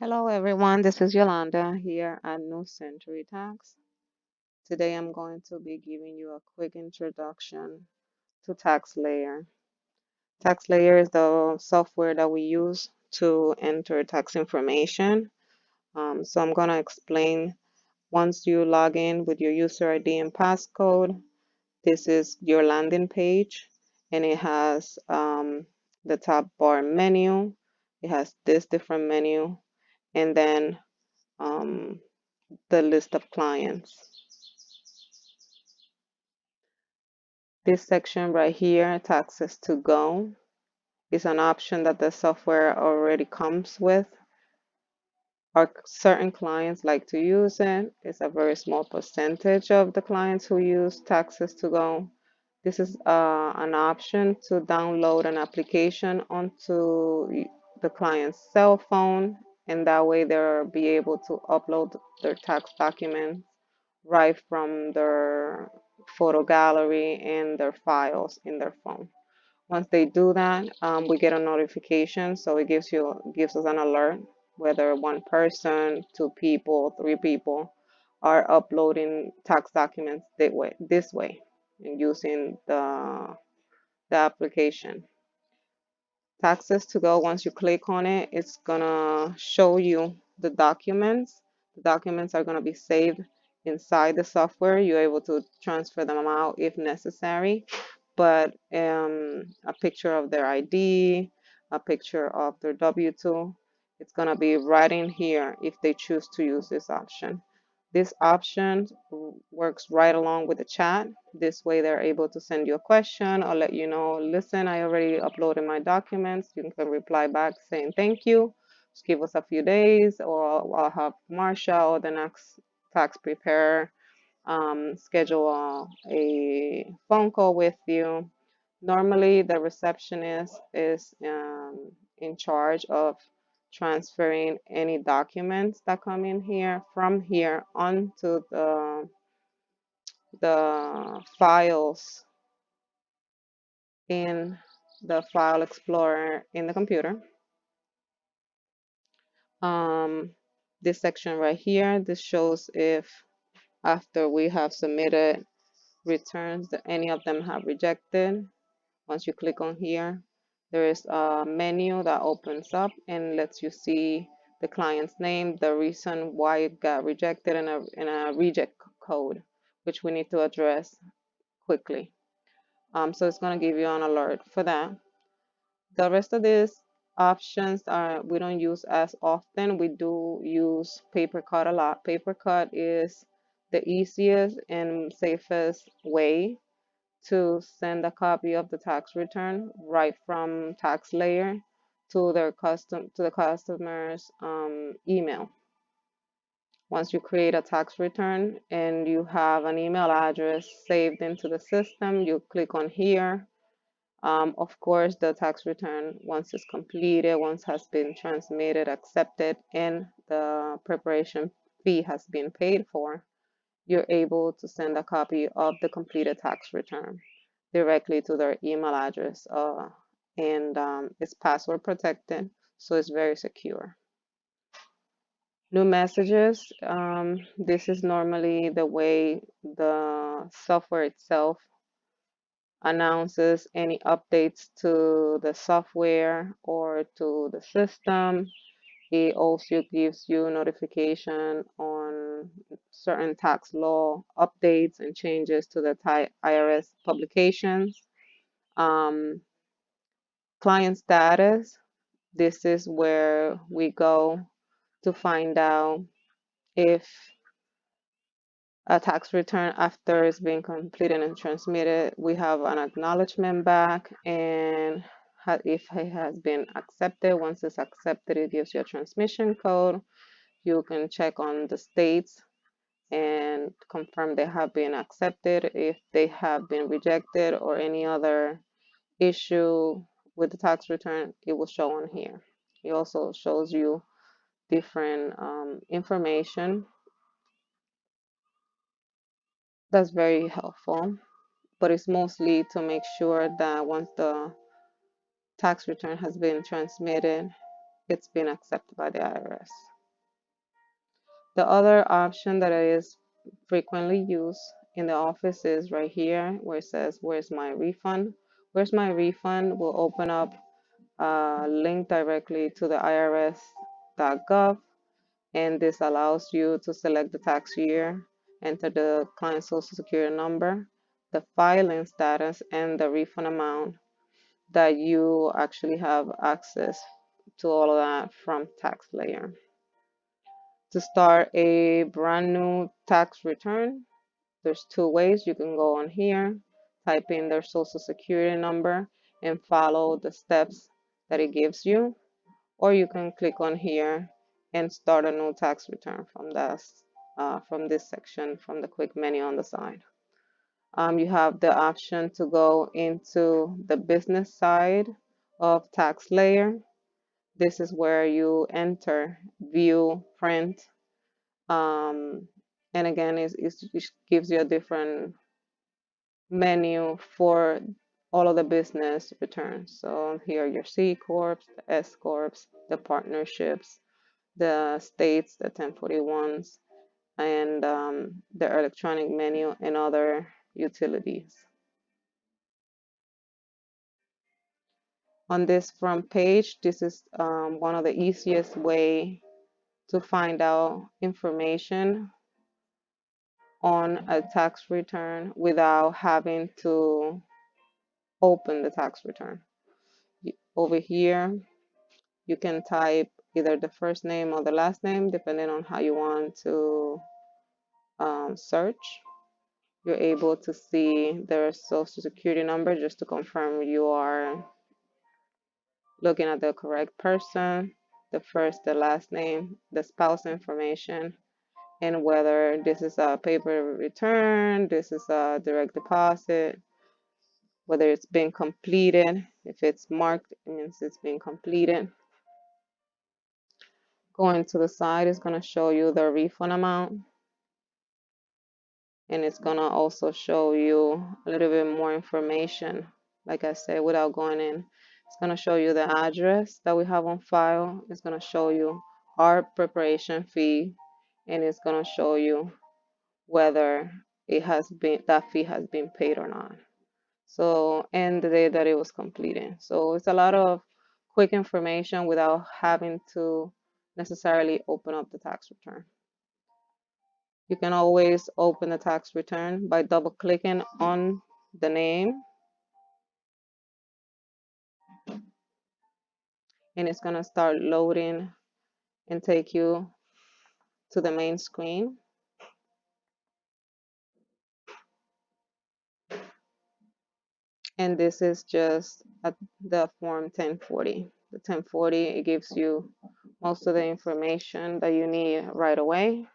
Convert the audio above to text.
Hello everyone, this is Yolanda here at New Century Tax. Today I'm going to be giving you a quick introduction to TaxSlayer. TaxSlayer is the software that we use to enter tax information. So I'm going to explain once you log in with your user ID and passcode. This is your landing page and it has the top bar menu. It has this different menu and then um, the list of clients. This section right here, taxes to go, is an option that the software already comes with. Our certain clients like to use it. It's a very small percentage of the clients who use taxes to go. This is an option to download an application onto the client's cell phone, and that way they'll be able to upload their tax documents right from their photo gallery and their files in their phone. Once they do that, we get a notification, so it gives us an alert whether one person, two people, three people are uploading tax documents this way and using the application. Taxes to go, once you click on it, it's gonna show you the documents. The documents are gonna be saved inside the software. You're able to transfer them out if necessary, but a picture of their ID, a picture of their W-2, it's gonna be right in here if they choose to use this option. This option works right along with the chat. This way they're able to send you a question or let you know, listen, I already uploaded my documents. You can reply back saying thank you. Just give us a few days, or I'll have Marsha or the next tax preparer schedule a phone call with you. Normally, the receptionist is in charge of transferring any documents that come in here from here onto the files in the file explorer in the computer. Um, this section right here, this shows if after we have submitted returns that any of them have rejected. Once you click on here, there is a menu that opens up and lets you see the client's name, the reason why it got rejected, and a reject code, which we need to address quickly. So it's going to give you an alert for that. The rest of these options are we don't use as often. We do use PaperCut a lot. PaperCut is the easiest and safest way to send a copy of the tax return right from TaxSlayer to the customer's email. Once you create a tax return and you have an email address saved into the system, you click on here. Of course, the tax return, once it's completed, once has been transmitted, accepted, and the preparation fee has been paid for, you're able to send a copy of the completed tax return directly to their email address, and it's password protected, so it's very secure. New messages. This is normally the way the software itself announces any updates to the software or to the system. It also gives you notification on certain tax law updates and changes to the IRS publications. Um, Client status. This is where we go to find out if a tax return after it's been completed and transmitted, we have an acknowledgement back, and if it has been accepted. Once it's accepted, it gives you a transmission code. You can check on the states and confirm they have been accepted. If they have been rejected or any other issue with the tax return, it will show on here. It also shows you different information. That's very helpful, but it's mostly to make sure that once the tax return has been transmitted, it's been accepted by the IRS. The other option that is frequently used in the office is right here where it says, Where's my refund? Where's my refund will open up a link directly to the irs.gov, and this allows you to select the tax year, enter the client's social security number, the filing status, and the refund amount that you actually have access to all of that from TaxSlayer. To start a brand new tax return, there's two ways. You can go on here, type in their social security number, and follow the steps that it gives you, or you can click on here and start a new tax return from this section from the quick menu on the side. You have the option to go into the business side of TaxSlayer. This is where you enter, view, print, um, and again, it gives you a different menu for all of the business returns. So here are your C Corps, the S Corps, the partnerships, the states, the 1041s, and the electronic menu and other utilities. On this front page, this is one of the easiest way to find out information on a tax return without having to open the tax return. Over here, you can type either the first name or the last name, depending on how you want to search. You're able to see their social security number just to confirm you are looking at the correct person, the first, the last name, the spouse information, and whether this is a paper return, this is a direct deposit, whether it's been completed. If it's marked, it means it's been completed. Going to the side is going to show you the refund amount, and it's going to also show you a little bit more information. Like I said, without going in, it's going to show you the address that we have on file. It's going to show you our preparation fee, and it's going to show you whether that fee has been paid or not. So, and the day that it was completed. So it's a lot of quick information without having to necessarily open up the tax return. You can always open the tax return by double clicking on the name, and it's going to start loading and take you to the main screen. And this is just the form 1040. The 1040, it gives you most of the information that you need right away.